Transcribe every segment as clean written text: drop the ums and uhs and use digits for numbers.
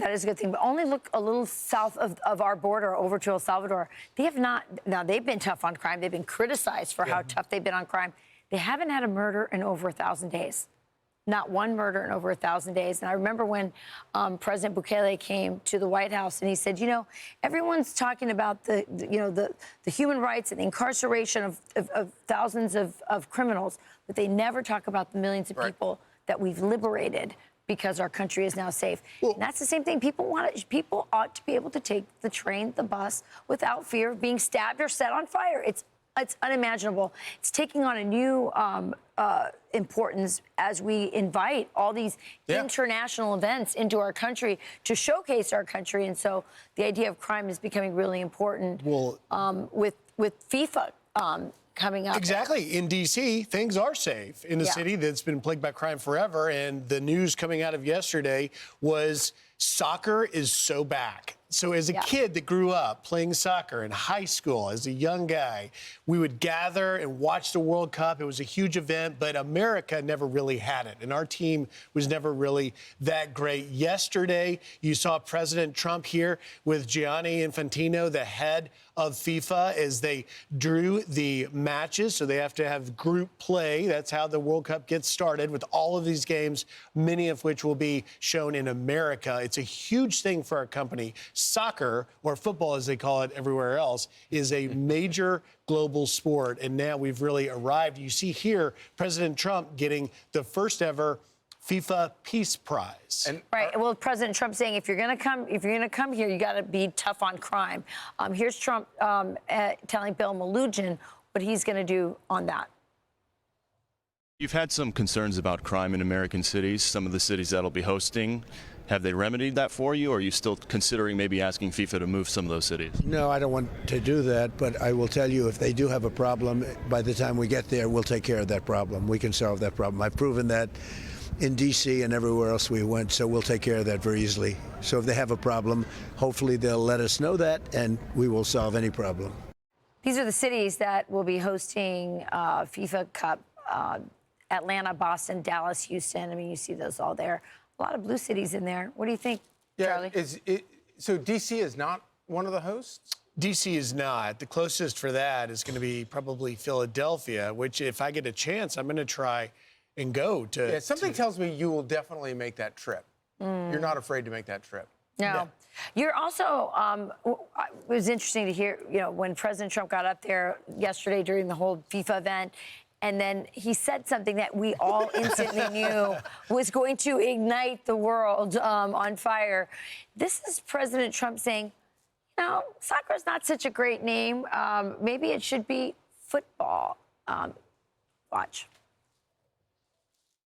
that is a good thing. But only look a little south of our border over to El Salvador. They have not, now they've been tough on crime. They've been criticized for how tough they've been on crime. They haven't had a murder in over 1,000 days. Not one murder in over 1,000 days. And I remember when President Bukele came to the White House and he said, you know, everyone's talking about the human rights and the incarceration of thousands of criminals, but they never talk about the millions of people that we've liberated because our country is now safe. Well, and that's the same thing. People ought to be able to take the train, the bus, without fear of being stabbed or set on fire. It's unimaginable. It's taking on a new importance as we invite all these international events into our country to showcase our country. And so the idea of crime is becoming really important with FIFA coming up. Exactly. In D.C., things are safe in a city that's been plagued by crime forever. And the news coming out of yesterday was soccer is so back. So as a kid that grew up playing soccer in high school, as a young guy, we would gather and watch the World Cup. It was a huge event, but America never really had it. And our team was never really that great. Yesterday, you saw President Trump here with Gianni Infantino, the head of FIFA, as they drew the matches. So they have to have group play. That's how the World Cup gets started, with all of these games, many of which will be shown in America. It's a huge thing for our company. Soccer, or football as they call it everywhere else, is a major global sport. And now we've really arrived. You see here President Trump getting the first ever FIFA Peace Prize. Well, President Trump saying if you're going to come here, you got to be tough on crime. Here's Trump telling Bill Melugin what he's going to do on that. You've had some concerns about crime in American cities, some of the cities that'll be hosting. Have they remedied that for you, or are you still considering maybe asking FIFA to move some of those cities? No, I don't want to do that, but I will tell you, if they do have a problem, by the time we get there, we'll take care of that problem. We can solve that problem. I've proven that in D.C. and everywhere else we went, so we'll take care of that very easily. So if they have a problem, hopefully they'll let us know that, and we will solve any problem. These are the cities that will be hosting FIFA Cup. Atlanta, Boston, Dallas, Houston. I mean, you see those all there. A lot of blue cities in there. What do you think, Charlie? So D.C. is not one of the hosts? D.C. is not. The closest for that is going to be probably Philadelphia, which if I get a chance, I'm going to try and go to. Yeah, something tells me you will definitely make that trip. You're not afraid to make that trip. No. You're also, it was interesting to hear, you know, when President Trump got up there yesterday during the whole FIFA event, and then he said something that we all instantly knew was going to ignite the world on fire. This is President Trump saying, you know, soccer is not such a great name. Maybe it should be football. Watch.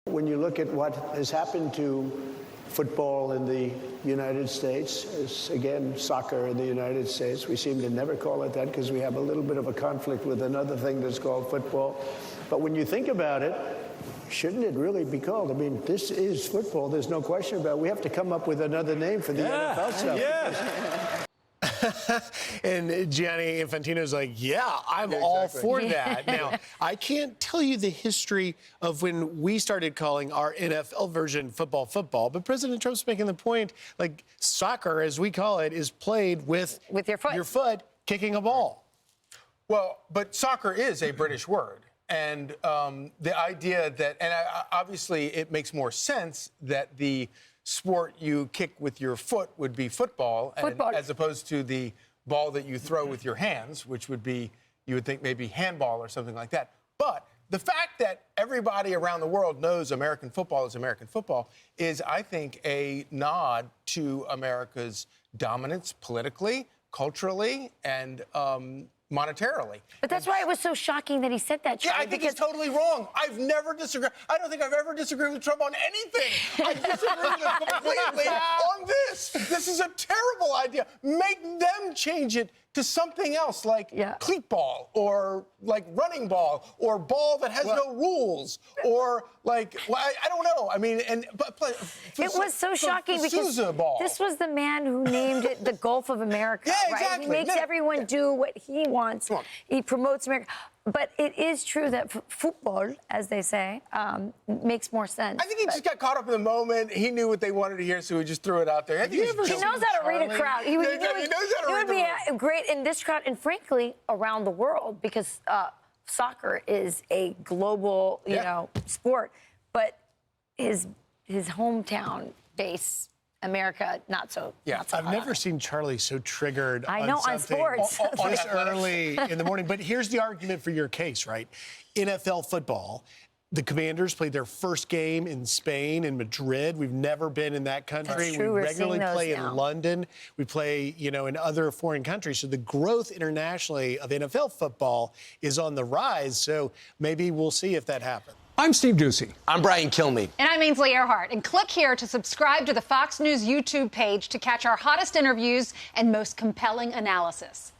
When you look at what has happened to football in the United States, again, soccer in the United States, we seem to never call it that because we have a little bit of a conflict with another thing that's called football. But when you think about it, shouldn't it really be called? I mean, this is football. There's no question about it. We have to come up with another name for the NFL stuff. And Gianni Infantino's like, yeah, I'm all for that. Now, I can't tell you the history of when we started calling our NFL version football, but President Trump's making the point, like, soccer, as we call it, is played with your foot kicking a ball. Well, but soccer is a British word. And the idea that, and obviously it makes more sense that the sport you kick with your foot would be football. As opposed to the ball that you throw with your hands, which would be, you would think maybe handball or something like that. But the fact that everybody around the world knows American football is, I think, a nod to America's dominance politically, culturally, and monetarily. But that's why it was so shocking that he said that, Charlie. Yeah, I think he's totally wrong. I've never disagreed. I don't think I've ever disagreed with Trump on anything. I disagree with him completely on this. This is a terrible idea. Make them change it to something else, like cleat ball, or like running ball, or ball that has no rules, or like, well, I don't know. I mean, it was so shocking because this was the man who named it the Gulf of America. Yeah, right? exactly. He makes everyone do what he wants. He promotes America. But it is true that football, as they say, makes more sense. I think he just got caught up in the moment. He knew what they wanted to hear, so he just threw it out there. I think He knows how to read a crowd. He would knows how to read the be great in this crowd, and frankly, around the world, because soccer is a global, you know, sport. But his hometown base, America, not so. Yeah, not so I've hot never on seen Charlie so triggered I know, on something sports. this early in the morning. But here's the argument for your case, right? NFL football. The Commanders played their first game in Spain, in Madrid. We've never been in that country. That's true. We We're regularly seeing those play now. in London. We play, you know, in other foreign countries. So the growth internationally of NFL football is on the rise. So maybe we'll see if that happens. I'm Steve Ducey. I'm Brian Kilmeade. And I'm Ainsley Earhart. And click here to subscribe to the Fox News YouTube page to catch our hottest interviews and most compelling analysis.